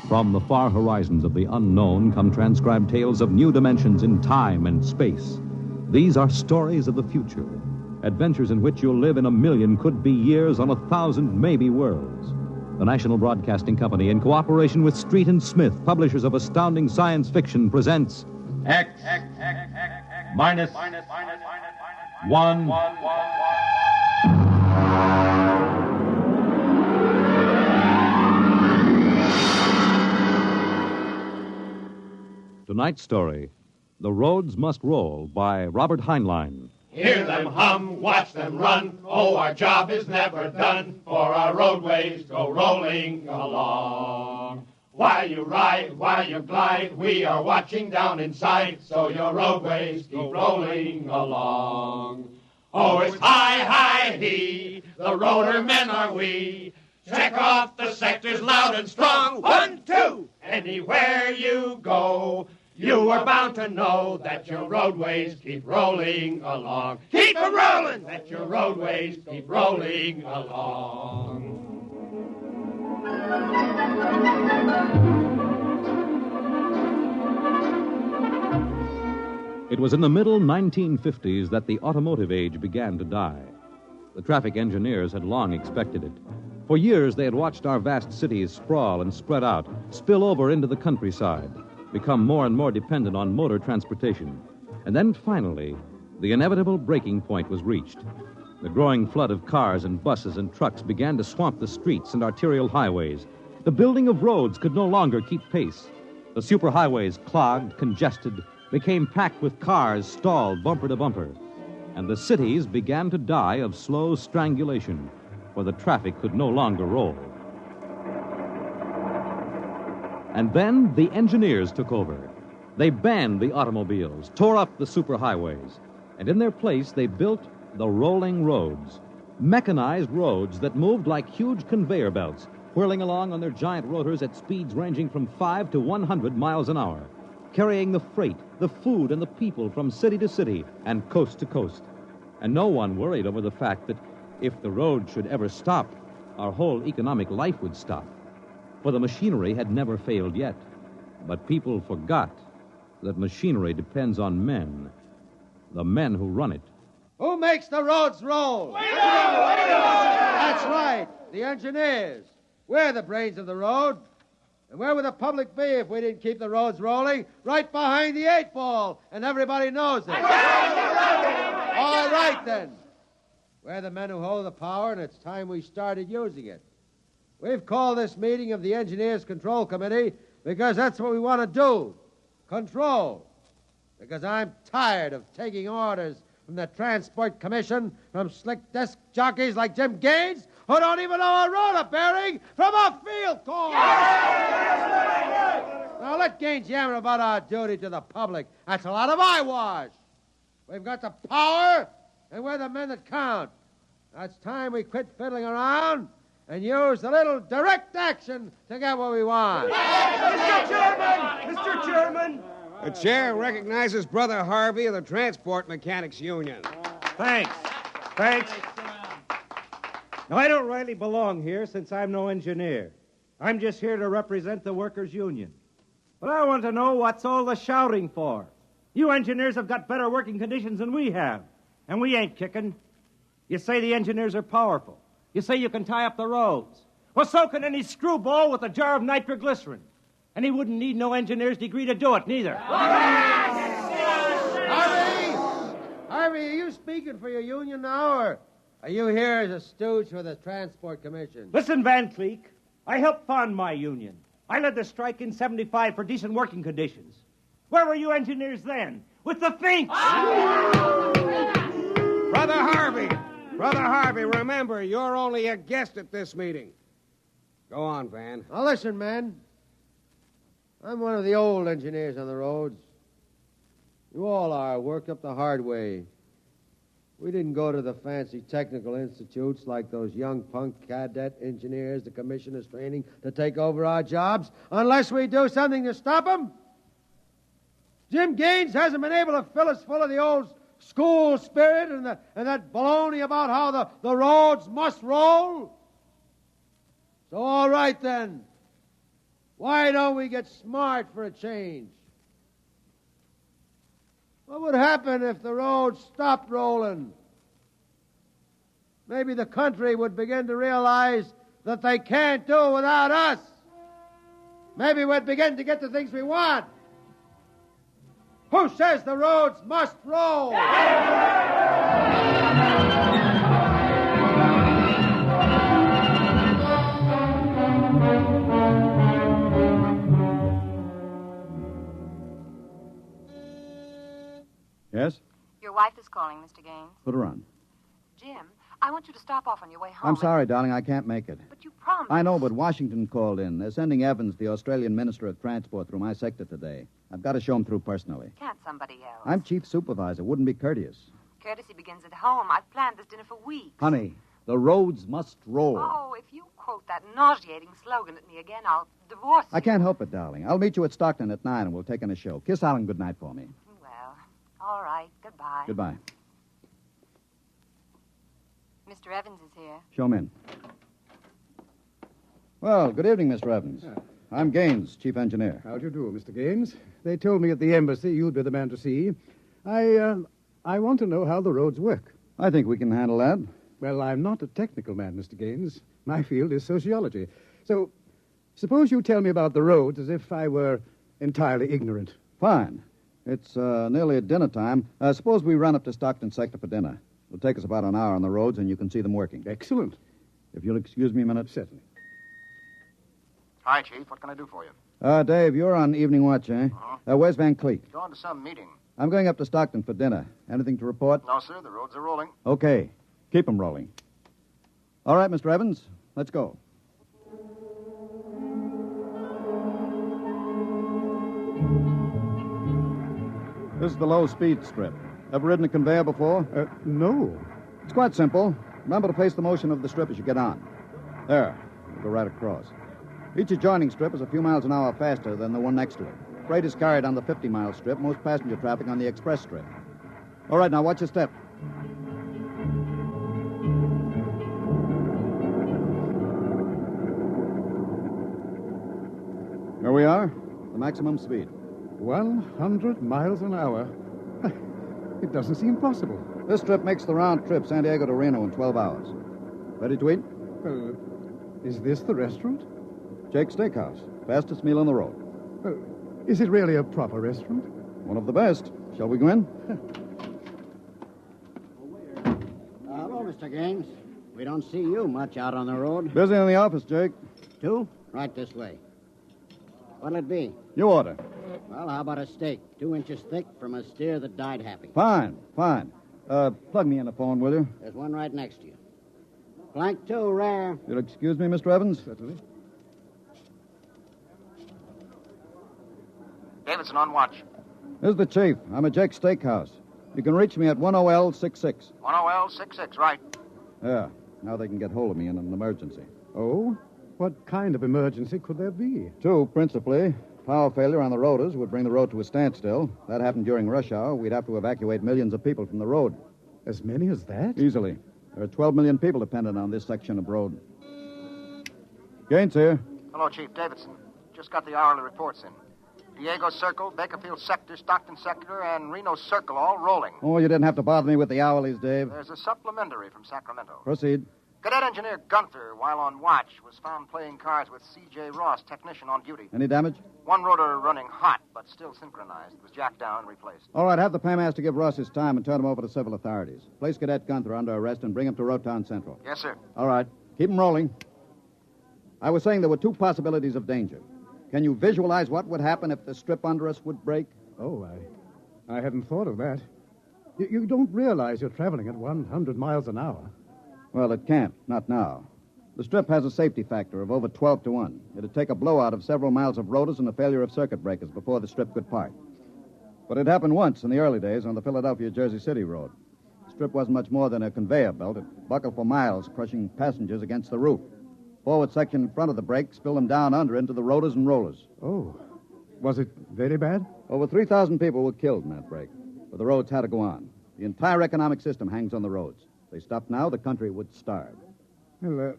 From the far horizons of the unknown come transcribed tales of new dimensions in time and space. These are stories of the future, adventures in which you'll live in 1,000,000 could-be years on 1,000 maybe worlds. The National Broadcasting Company, in cooperation with Street and Smith, publishers of astounding science fiction, presents X minus 1. Tonight's story, The Roads Must Roll, by Robert Heinlein. Hear them hum, watch them run. Oh, our job is never done, for our roadways go rolling along. While you ride, while you glide, we are watching down inside, so your roadways keep rolling along. Oh, it's high, high, he, the roller men are we. Check off the sectors loud and strong. 1, 2, anywhere you go. You are bound to know that your roadways keep rolling along. Keep them rolling! That your roadways keep rolling along. It was in the middle 1950s that the automotive age began to die. The traffic engineers had long expected it. For years, they had watched our vast cities sprawl and spread out, spill over into the countryside, become more and more dependent on motor transportation. And then, finally, the inevitable breaking point was reached. The growing flood of cars and buses and trucks began to swamp the streets and arterial highways. The building of roads could no longer keep pace. The superhighways, clogged, congested, became packed with cars stalled bumper to bumper. And the cities began to die of slow strangulation, for the traffic could no longer roll. And then the engineers took over. They banned the automobiles, tore up the superhighways, and in their place they built the rolling roads, mechanized roads that moved like huge conveyor belts, whirling along on their giant rotors at speeds ranging from 5 to 100 miles an hour, carrying the freight, the food, and the people from city to city and coast to coast. And no one worried over the fact that if the road should ever stop, our whole economic life would stop. For the machinery had never failed yet. But people forgot that machinery depends on men, the men who run it. Who makes the roads roll? We do! That's right, the engineers. We're the brains of the road. And where would the public be if we didn't keep the roads rolling? Right behind the 8 ball, and everybody knows it. All right, then. We're the men who hold the power, and it's time we started using it. We've called this meeting of the Engineers Control Committee because that's what we want to do. Control. Because I'm tired of taking orders from the Transport Commission, from slick desk jockeys like Jim Gaines, who don't even know a roller bearing from a field corn. Now let Gaines yammer about our duty to the public. That's a lot of eyewash. We've got the power, and we're the men that count. Now it's time we quit fiddling around and use a little direct action to get what we want. Mr. Chairman! Mr. Chairman! The chair recognizes Brother Harvey of the Transport Mechanics Union. Thanks. Now, I don't rightly belong here since I'm no engineer. I'm just here to represent the workers' union. But I want to know what's all the shouting for. You engineers have got better working conditions than we have, and we ain't kicking. You say the engineers are powerful. You say you can tie up the roads. Well, so can any screwball with a jar of nitroglycerin. And he wouldn't need no engineer's degree to do it, neither. Harvey, are you speaking for your union now, or are you here as a stooge for the Transport Commission? Listen, Van Cleek, I helped fund my union. I led the strike in 75 for decent working conditions. Where were you engineers then? With the Finks! Brother Harvey, remember, you're only a guest at this meeting. Go on, Van. Now listen, men. I'm one of the old engineers on the roads. You all are worked up the hard way. We didn't go to the fancy technical institutes like those young punk cadet engineers the commission is training to take over our jobs unless we do something to stop them. Jim Gaines hasn't been able to fill us full of the old school spirit and that baloney about how the roads must roll. So, all right, then. Why don't we get smart for a change? What would happen if the roads stopped rolling? Maybe the country would begin to realize that they can't do without us. Maybe we'd begin to get the things we want. Who says the roads must roll? Yes? Your wife is calling, Mr. Gaines. Put her on. Jim, I want you to stop off on your way home. I'm sorry, darling. I can't make it. But you promised. I know, but Washington called in. They're sending Evans, the Australian Minister of Transport, through my sector today. I've got to show him through personally. Can't somebody else? I'm chief supervisor. Wouldn't be courteous. Courtesy begins at home. I've planned this dinner for weeks. Honey, the roads must roll. Oh, if you quote that nauseating slogan at me again, I'll divorce you. I can't help it, darling. I'll meet you at Stockton at 9 and we'll take in a show. Kiss Alan goodnight for me. Well, all right. Goodbye. Goodbye. Mr. Evans is here. Show him in. Well, good evening, Mr. Evans. I'm Gaines, chief engineer. How do you do, Mr. Gaines? They told me at the embassy you'd be the man to see. I want to know how the roads work. I think we can handle that. Well, I'm not a technical man, Mr. Gaines. My field is sociology. So, suppose you tell me about the roads as if I were entirely ignorant. Fine. It's nearly at dinner time. Suppose we run up to Stockton sector for dinner. It'll take us about an hour on the roads, and you can see them working. Excellent. If you'll excuse me a minute. Certainly. Hi, Chief. What can I do for you? Dave, you're on evening watch, eh? Uh-huh. Where's Van Cleek? Going to some meeting. I'm going up to Stockton for dinner. Anything to report? No, sir. The roads are rolling. Okay. Keep them rolling. All right, Mr. Evans, let's go. This is the low-speed strip. Ever ridden a conveyor before? No. It's quite simple. Remember to face the motion of the strip as you get on. There. We'll go right across. Each adjoining strip is a few miles an hour faster than the one next to it. Freight is carried on the 50-mile strip, most passenger traffic on the express strip. All right, now watch your step. Here we are, the maximum speed. 100 miles an hour. It doesn't seem possible. This trip makes the round trip San Diego to Reno in 12 hours. Ready to eat? Well, is this the restaurant? Jake's Steakhouse. Fastest meal on the road. Is it really a proper restaurant? One of the best. Shall we go in? Hello, Mr. Gaines. We don't see you much out on the road. Busy in the office, Jake. Two? Right this way. What'll it be? You order. Well, how about a steak? 2 inches thick from a steer that died happy. Fine. Plug me in the phone, will you? There's one right next to you. Flank 2, rare. You'll excuse me, Mr. Evans? Certainly. Davidson on watch. This is the chief. I'm at Jake's Steakhouse. You can reach me at 10L66. 10L66, right. Yeah. Now they can get hold of me in an emergency. Oh? What kind of emergency could there be? 2, principally. Power failure on the rotors would bring the road to a standstill. That happened during rush hour. We'd have to evacuate millions of people from the road. As many as that? Easily. There are 12 million people dependent on this section of road. Gaines here. Hello, Chief. Davidson. Just got the hourly reports in. Diego Circle, Bakerfield Sector, Stockton Sector, and Reno Circle all rolling. Oh, you didn't have to bother me with the hourlies, Dave. There's a supplementary from Sacramento. Proceed. Cadet Engineer Gunther, while on watch, was found playing cards with C.J. Ross, technician on duty. Any damage? One rotor running hot, but still synchronized. It was jacked down and replaced. All right, have the paymaster give Ross his time and turn him over to civil authorities. Place Cadet Gunther under arrest and bring him to Rotown Central. Yes, sir. All right. Keep him rolling. I was saying there were 2 possibilities of danger. Can you visualize what would happen if the strip under us would break? Oh, I hadn't thought of that. You don't realize you're traveling at 100 miles an hour. Well, it can't. Not now. The strip has a safety factor of over 12 to 1. It'd take a blowout of several miles of rotors and a failure of circuit breakers before the strip could part. But it happened once in the early days on the Philadelphia-Jersey City road. The strip wasn't much more than a conveyor belt. It buckled for miles, crushing passengers against the roof. Forward section in front of the brake spilled them down under into the rotors and rollers. Oh. Was it very bad? Over 3,000 people were killed in that break. But the roads had to go on. The entire economic system hangs on the roads. If they stopped now, the country would starve. Well,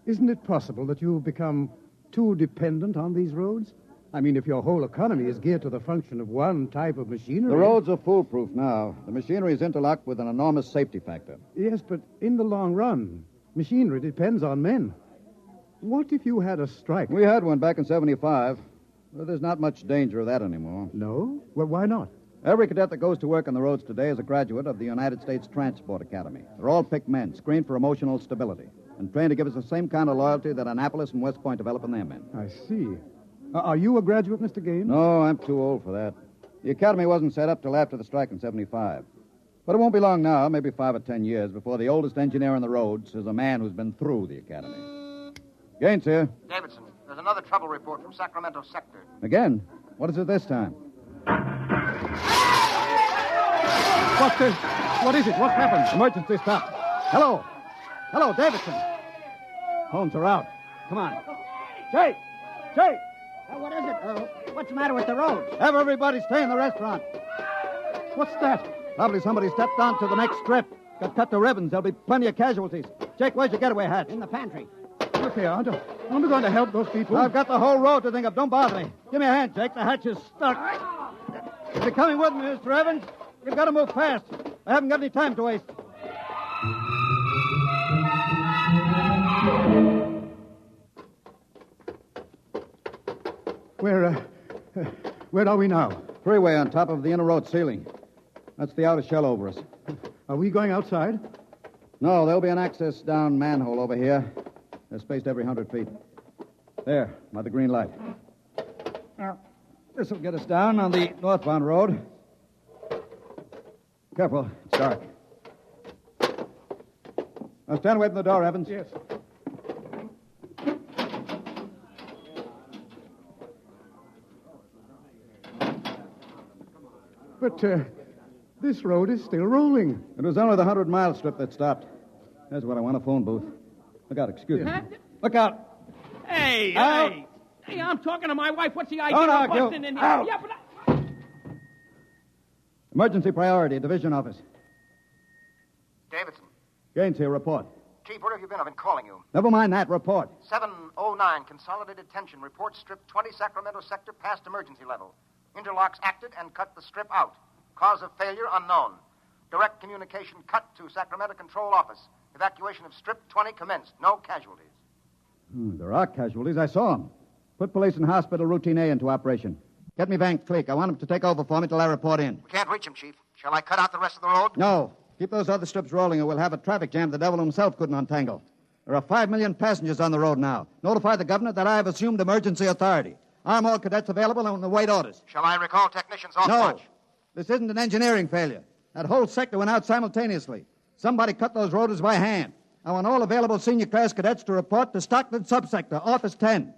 isn't it possible that you've become too dependent on these roads? I mean, if your whole economy is geared to the function of one type of machinery... The roads are foolproof now. The machinery is interlocked with an enormous safety factor. Yes, but in the long run, machinery depends on men. What if you had a strike? We had one back in 75. Well, there's not much danger of that anymore. No? Well, why not? Every cadet that goes to work on the roads today is a graduate of the United States Transport Academy. They're all picked men, screened for emotional stability, and trained to give us the same kind of loyalty that Annapolis and West Point develop in their men. I see. Are you a graduate, Mr. Gaines? No, I'm too old for that. The academy wasn't set up till after the strike in 75. But it won't be long now, maybe 5 or 10 years, before the oldest engineer on the roads is a man who's been through the academy. Gaines here. Davidson, there's another trouble report from Sacramento sector. Again? What is it this time? What is it? What happened? Emergency stop. Hello. Hello, Davidson. Phones are out. Come on. Jake! Jake! What is it? What's the matter with the roads? Have everybody stay in the restaurant. What's that? Probably somebody stepped onto the next strip. Got cut to ribbons. There'll be plenty of casualties. Jake, where's your getaway hat? In the pantry. Look here, aren't we going to help those people? I've got the whole road to think of. Don't bother me. Give me a hand, Jake. The hatch is stuck. If you're coming with me, Mr. Evans, you've got to move fast. I haven't got any time to waste. Where are we now? Freeway on top of the inner road ceiling. That's the outer shell over us. Are we going outside? No, there'll be an access down manhole over here. They're spaced every 100 feet. There, by the green light. Now, this will get us down on the northbound road. Careful, it's dark. Now stand away from the door, Evans. Yes. But this road is still rolling. It was only the 100-mile strip that stopped. That's what I want, a phone booth. Look out, excuse me. Look out. Hey, out. Hey, I'm talking to my wife. What's the idea Don't of argue. busting in here? Out. Yeah, but Emergency priority, division office. Davidson. Gaines here, report. Chief, where have you been? I've been calling you. Never mind that, report. 709, consolidated tension. Report strip 20, Sacramento sector, past emergency level. Interlocks acted and cut the strip out. Cause of failure unknown. Direct communication cut to Sacramento Control Office. Evacuation of strip 20 commenced. No casualties. There are casualties. I saw them. Put police and hospital routine A into operation. Get me Van Cleek. I want him to take over for me till I report in. We can't reach him, Chief. Shall I cut out the rest of the road? No. Keep those other strips rolling or we'll have a traffic jam the devil himself couldn't untangle. There are 5 million passengers on the road now. Notify the governor that I have assumed emergency authority. Arm all cadets available and await orders. Shall I recall technicians off No. watch? This isn't an engineering failure. That whole sector went out simultaneously. Somebody cut those rotors by hand. I want all available senior class cadets to report to Stockton Subsector, Office 10,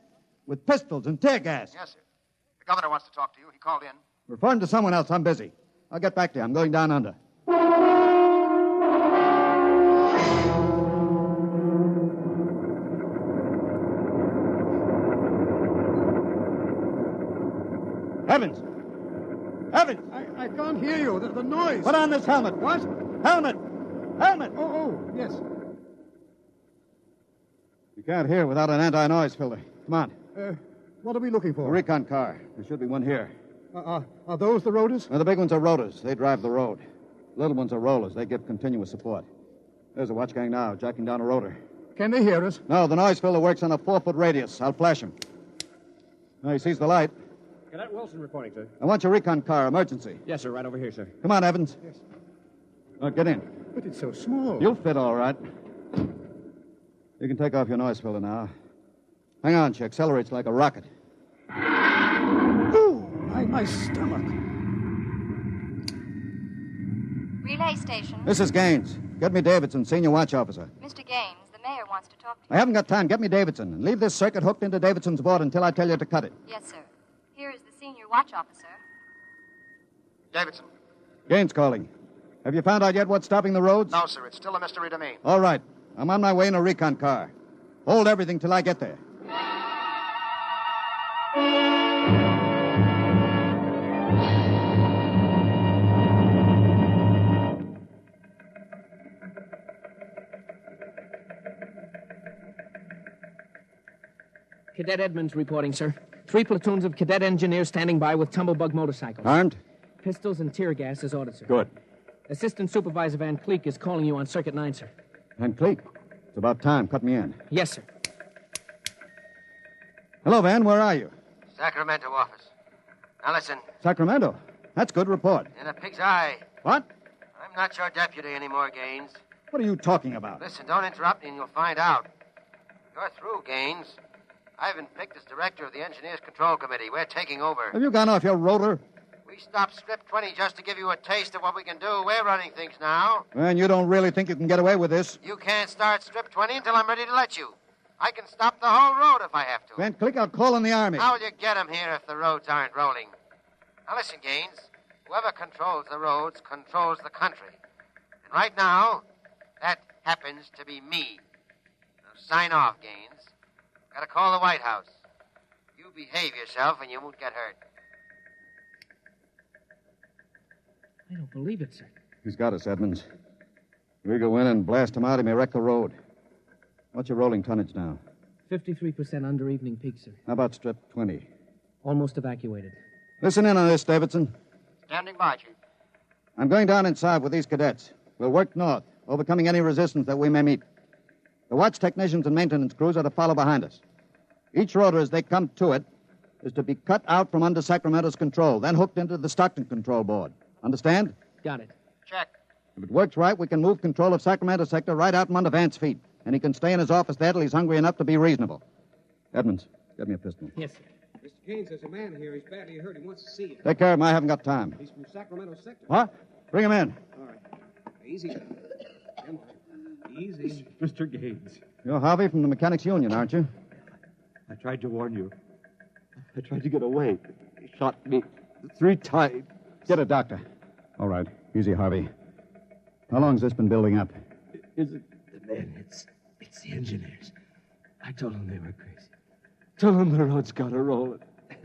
with pistols and tear gas. Yes, sir. The governor wants to talk to you. He called in. Refer him to someone else. I'm busy. I'll get back to you. I'm going down under. Evans! Evans! I can't hear you. The noise. Put on this helmet. What? Helmet! Helmet! Oh, yes. You can't hear without an anti-noise filter. Come on. What are we looking A for? recon car. There should be one here. Are those the rotors? Now, the big ones are rotors. They drive the road. The little ones are rollers. They give continuous support. There's a watch gang now, jacking down a rotor. Can they hear us? No, the noise filter works on a 4-foot radius. I'll flash him. Now, he sees the light. Cadet Wilson reporting, sir. I want your recon car. Emergency. Yes, sir. Right over here, sir. Come on, Evans. Yes. Now, get in. But it's so small. You'll fit all right. You can take off your noise filter now. Hang on, she accelerates like a rocket. Oh, my stomach. Relay station. This is Gaines. Get me Davidson, senior watch officer. Mr. Gaines, the mayor wants to talk to you. I haven't got time. Get me Davidson. And leave this circuit hooked into Davidson's board until I tell you to cut it. Yes, sir. Here is the senior watch officer. Davidson. Gaines calling. Have you found out yet what's stopping the roads? No, sir. It's still a mystery to me. All right. I'm on my way in a recon car. Hold everything till I get there. Cadet Edmonds reporting, sir. 3 platoons of cadet engineers standing by with tumblebug motorcycles. Armed? Pistols and tear gas as ordered, sir. Good. Assistant Supervisor Van Cleek is calling you on Circuit 9, sir. Van Cleek? It's about time. Cut me in. Yes, sir. Hello, Van. Where are you? Sacramento office. Now listen, Sacramento. That's good. Report. in a pig's eye. What? I'm not your deputy anymore, Gaines. What are you talking about? Listen, don't interrupt me and you'll find out. You're through, Gaines. I've been picked as director of the Engineers Control Committee. We're taking over. Have you gone off your rotor? We stopped Strip 20 just to give you a taste of what we can do. We're running things now. And you don't really think you can get away with this? You can't start Strip 20 until I'm ready to let you. I can stop the whole road if I have to. Van Cleek, I'll call in the Army. How will you get 'em here if the roads aren't rolling? Now listen, Gaines. Whoever controls the roads controls the country. And right now, that happens to be me. Now sign off, Gaines. Gotta call the White House. You behave yourself and you won't get hurt. I don't believe it, sir. He's got us, Edmonds. We go in and blast him out, he may wreck the road. What's your rolling tonnage now? 53% under evening peak, sir. How about Strip 20? Almost evacuated. Listen in on this, Davidson. Standing by, Chief. I'm going down inside with these cadets. We'll work north, overcoming any resistance that we may meet. The watch technicians and maintenance crews are to follow behind us. Each rotor, as they come to it, is to be cut out from under Sacramento's control, then hooked into the Stockton control board. Understand? Got it. Check. If it works right, we can move control of Sacramento sector right out from under Vance's feet, and he can stay in his office there till he's hungry enough to be reasonable. Edmonds, get me a pistol. Yes, sir. Mr. Gaines, there's a man here. He's badly hurt. He wants to see you. Take care of him. I haven't got time. He's from Sacramento sector. What? Bring him in. All right. Easy. Come on. Easy. Mr. Gaines, You're Harvey from the Mechanics Union, aren't you? I tried to warn you. I tried to get away. He shot me 3 times. Get a doctor. All right. Easy, Harvey. How long's this been building up? Is it the men? It's the engineers. I told them they were crazy. Told them the road's got to roll.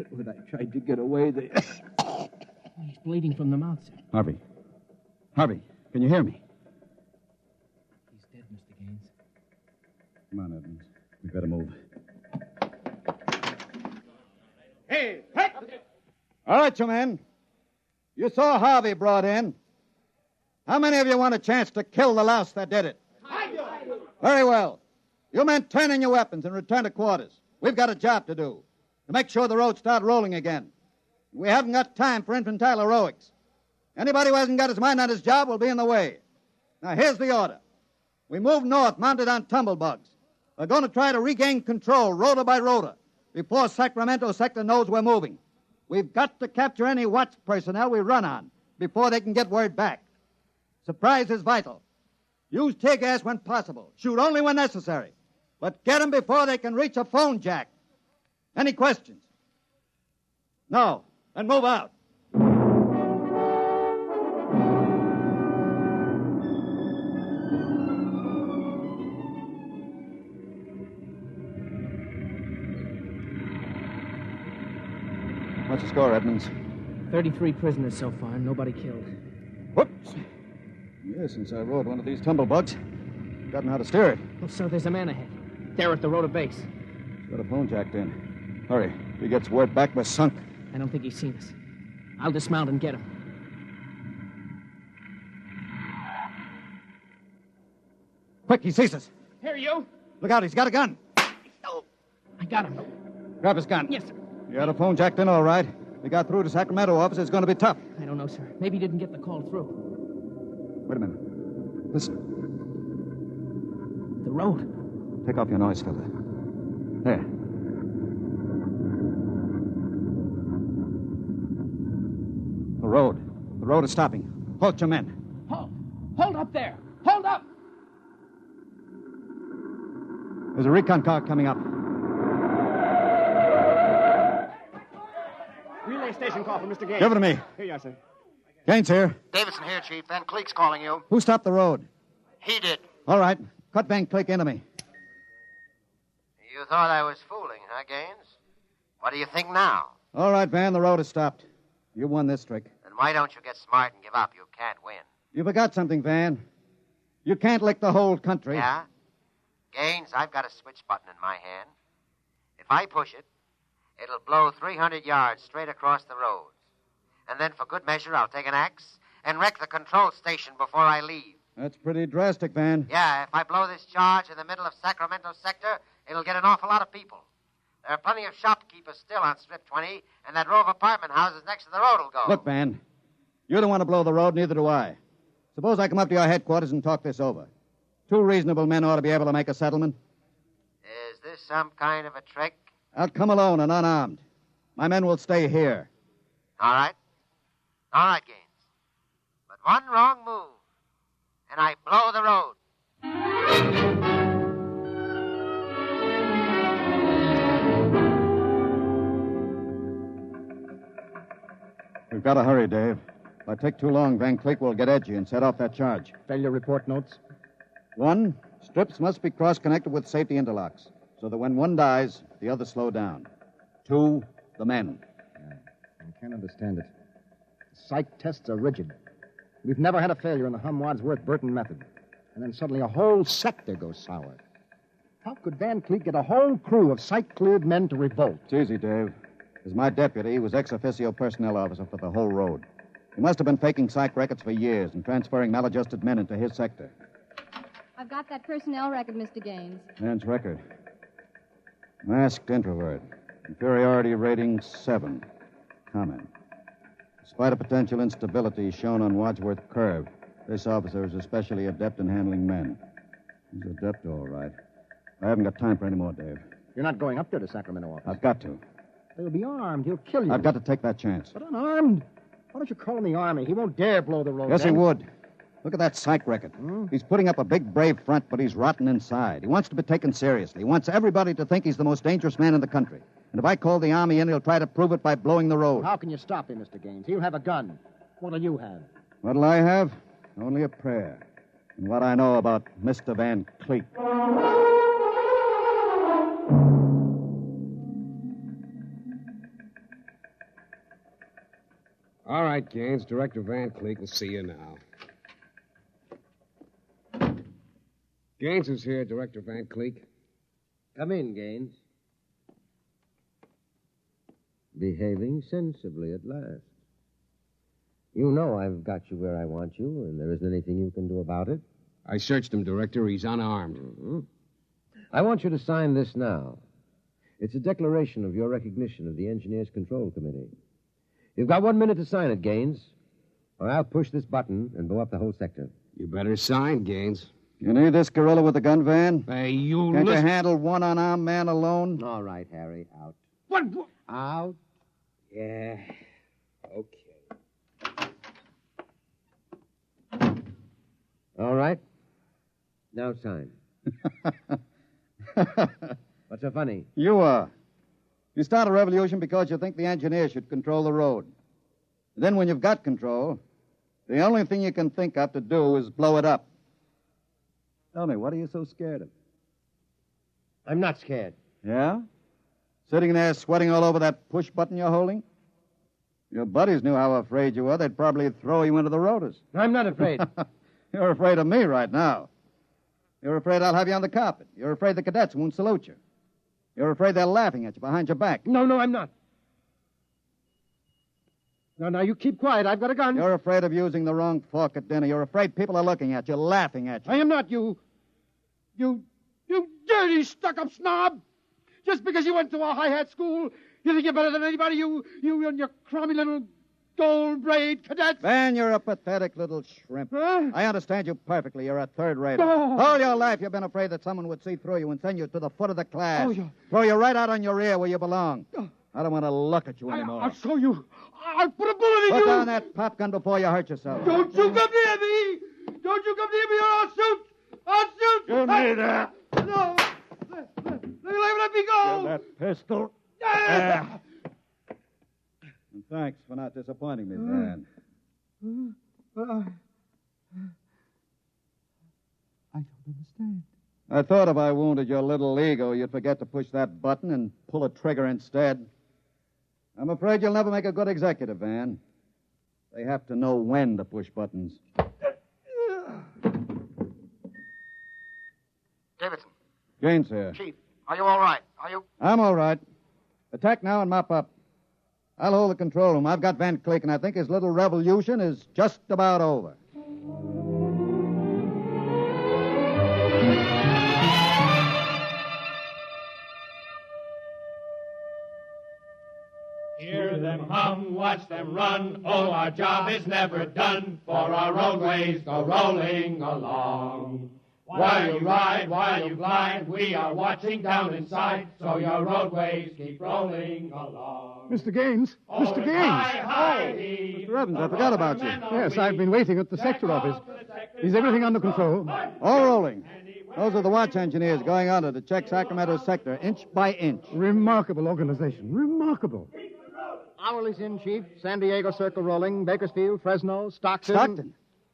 When I tried to get away, they... He's bleeding from the mouth, sir. Harvey. Harvey, can you hear me? He's dead, Mr. Gaines. Come on, Edmonds. We better move. Hey! All right, you men. You saw Harvey brought in. How many of you want a chance to kill the louse that did it? Very well. You men turn in your weapons and return to quarters. We've got a job to do, to make sure the roads start rolling again. We haven't got time for infantile heroics. Anybody who hasn't got his mind on his job will be in the way. Now, here's the order. We move north, mounted on tumblebugs. We're going to try to regain control, rotor by rotor, before Sacramento sector knows we're moving. We've got to capture any watch personnel we run on before they can get word back. Surprise is vital. Use tear gas when possible. Shoot only when necessary. But get them before they can reach a phone jack. Any questions? No. Then move out. What's the score, Edmonds? 33 prisoners so far, nobody killed. Whoops. Yes, since I rode one of these tumblebugs, I've gotten how to steer it. Oh, sir, there's a man ahead. There at the rotor base. He's got a phone jacked in. Hurry. If he gets word back, we're sunk. I don't think he's seen us. I'll dismount and get him. Quick, he sees us. Here, you. Look out, he's got a gun. Oh, I got him. Grab his gun. Yes, sir. You had a phone jacked in, all right. If we got through to Sacramento office, it's going to be tough. I don't know, sir. Maybe he didn't get the call through. Wait a minute. Listen. The road. Take off your noise filter. There. The road. The road is stopping. Halt your men. Halt. Hold up there. Hold up. There's a recon car coming up. Relay station call for Mr. Gaines. Give it to me. Here you are, sir. Gaines here. Davidson here, Chief. Van Cleek's calling you. Who stopped the road? He did. All right. Cut Van Cleek into me. You thought I was fooling, huh, Gaines? What do you think now? All right, Van, the road is stopped. You won this trick. Then why don't you get smart and give up? You can't win. You forgot something, Van. You can't lick the whole country. Yeah? Gaines, I've got a switch button in my hand. If I push it, it'll blow 300 yards straight across the roads. And then for good measure, I'll take an axe and wreck the control station before I leave. That's pretty drastic, Van. Yeah, if I blow this charge in the middle of Sacramento sector, it'll get an awful lot of people. There are plenty of shopkeepers still on Strip 20, and that row of apartment houses next to the road will go. Look, Van, you don't want to blow the road, neither do I. Suppose I come up to your headquarters and talk this over. 2 reasonable men ought to be able to make a settlement. Is this some kind of a trick? I'll come alone and unarmed. My men will stay here. All right. All right, Gaines. But one wrong move, and I blow the road. We've got to hurry, Dave. If I take too long, Van Cleek will get edgy and set off that charge. Failure report notes? 1, strips must be cross-connected with safety interlocks, so that when one dies, the others slow down. 2, the men. I can't understand it. Psych tests are rigid. We've never had a failure in the Hum-Wadsworth-Burton method. And then suddenly a whole sector goes sour. How could Van Cleek get a whole crew of psych-cleared men to revolt? It's easy, Dave. As my deputy, he was ex-officio personnel officer for the whole road. He must have been faking psych records for years and transferring maladjusted men into his sector. I've got that personnel record, Mr. Gaines. Man's record. Masked introvert. Inferiority rating 7. Comment. Despite a potential instability shown on Wadsworth Curve, this officer is especially adept in handling men. He's adept, all right. I haven't got time for any more, Dave. You're not going up there to Sacramento office. I've got to. He'll be armed. He'll kill you. I've got to take that chance. But unarmed? Why don't you call in the Army? He won't dare blow the road. Yes, then. he would. Look at that psych record. He's putting up a big, brave front, but he's rotten inside. He wants to be taken seriously. He wants everybody to think he's the most dangerous man in the country. And if I call the Army in, he'll try to prove it by blowing the road. How can you stop him, Mr. Gaines? He'll have a gun. What'll you have? What'll I have? Only a prayer. And what I know about Mr. Van Cleek. All right, Gaines. Director Van Cleek will see you now. Gaines is here, Director Van Cleek. Come in, Gaines. Behaving sensibly at last. You know I've got you where I want you, and there isn't anything you can do about it. I searched him, Director. He's unarmed. Mm-hmm. I want you to sign this now. It's a declaration of your recognition of the Engineers Control Committee. You've got 1 minute to sign it, Gaines, or I'll push this button and blow up the whole sector. You better sign, Gaines. You need this gorilla with the gun, Van? Hey, you Can't listen... you handle one unarmed man alone? All right, Harry. Out. What? Out. Yeah. Okay. All right. Now sign. What's so funny? You are. You start a revolution because you think the engineer should control the road. Then when you've got control, the only thing you can think of to do is blow it up. Tell me, what are you so scared of? I'm not scared. Yeah? Sitting there sweating all over that push button you're holding? Your buddies knew how afraid you were. They'd probably throw you into the rotors. I'm not afraid. You're afraid of me right now. You're afraid I'll have you on the carpet. You're afraid the cadets won't salute you. You're afraid they're laughing at you behind your back. No, I'm not. Now, you keep quiet. I've got a gun. You're afraid of using the wrong fork at dinner. You're afraid people are looking at you, laughing at you. I am not. You dirty, stuck-up snob. Just because you went to a high-hat school, you think you're better than anybody, you and your crummy little gold-braid cadets. Van, you're a pathetic little shrimp. Huh? I understand you perfectly. You're a third-rater. Oh. All your life you've been afraid that someone would see through you and send you to the foot of the class. Oh, yeah. Throw you right out on your rear where you belong. I don't want to look at you anymore. I'll show you. I'll put a bullet in you. Put down that pop gun before you hurt yourself. Don't you come near me. Don't you come near me or I'll shoot. I'll shoot. Give me that. No. Let me go. Give that pistol. And thanks for not disappointing me, Van. I don't understand. I thought if I wounded your little ego, you'd forget to push that button and pull a trigger instead. I'm afraid you'll never make a good executive, Van. They have to know when to push buttons. Davidson. Gaines here. Chief, are you all right? Are you? I'm all right. Attack now and mop up. I'll hold the control room. I've got Van Cleek, and I think his little revolution is just about over. Hear them hum, watch them run. Oh, our job is never done, for our roadways go rolling along. While you ride, while you glide, we are watching down inside, so your roadways keep rolling along. Mr. Gaines! Mr. Gaines! Mr. Evans, I forgot about you. Yes, I've been waiting at the sector office. Is everything under control? All rolling. Those are the watch engineers going under to check Sacramento sector inch by inch. Remarkable organization. Remarkable. Hourly's in, Chief. San Diego Circle rolling. Bakersfield, Fresno, Stockton.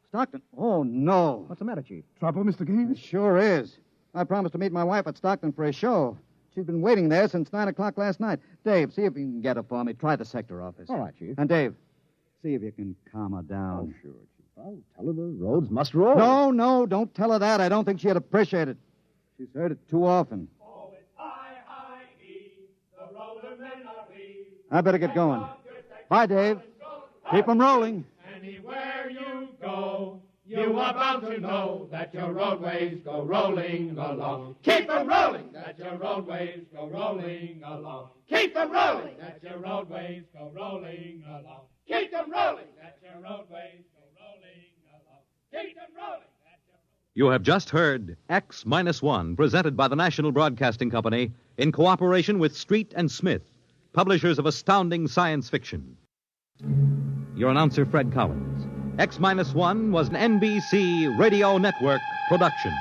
Stockton? Oh, no. What's the matter, Chief? Trouble, Mr. Gaines? It sure is. I promised to meet my wife at Stockton for a show. She's been waiting there since 9 o'clock last night. Dave, see if you can get her for me. Try the sector office. All right, Chief. And Dave, see if you can calm her down. Oh, sure, Chief. I'll tell her the roads must roll. No, don't tell her that. I don't think she'd appreciate it. She's heard it too often. I better get going. Bye, Dave. Keep 'em rolling. Anywhere you go, you are bound to know that your roadways go rolling along. Keep them rolling, that your roadways go rolling along. Keep them rolling, that your roadways go rolling along. Keep them rolling, that your roadways go rolling along. Keep them rolling. You have just heard X-1, presented by the National Broadcasting Company in cooperation with Street and Smith, publishers of astounding science fiction. Your announcer, Fred Collins. X-1 was an NBC Radio Network production.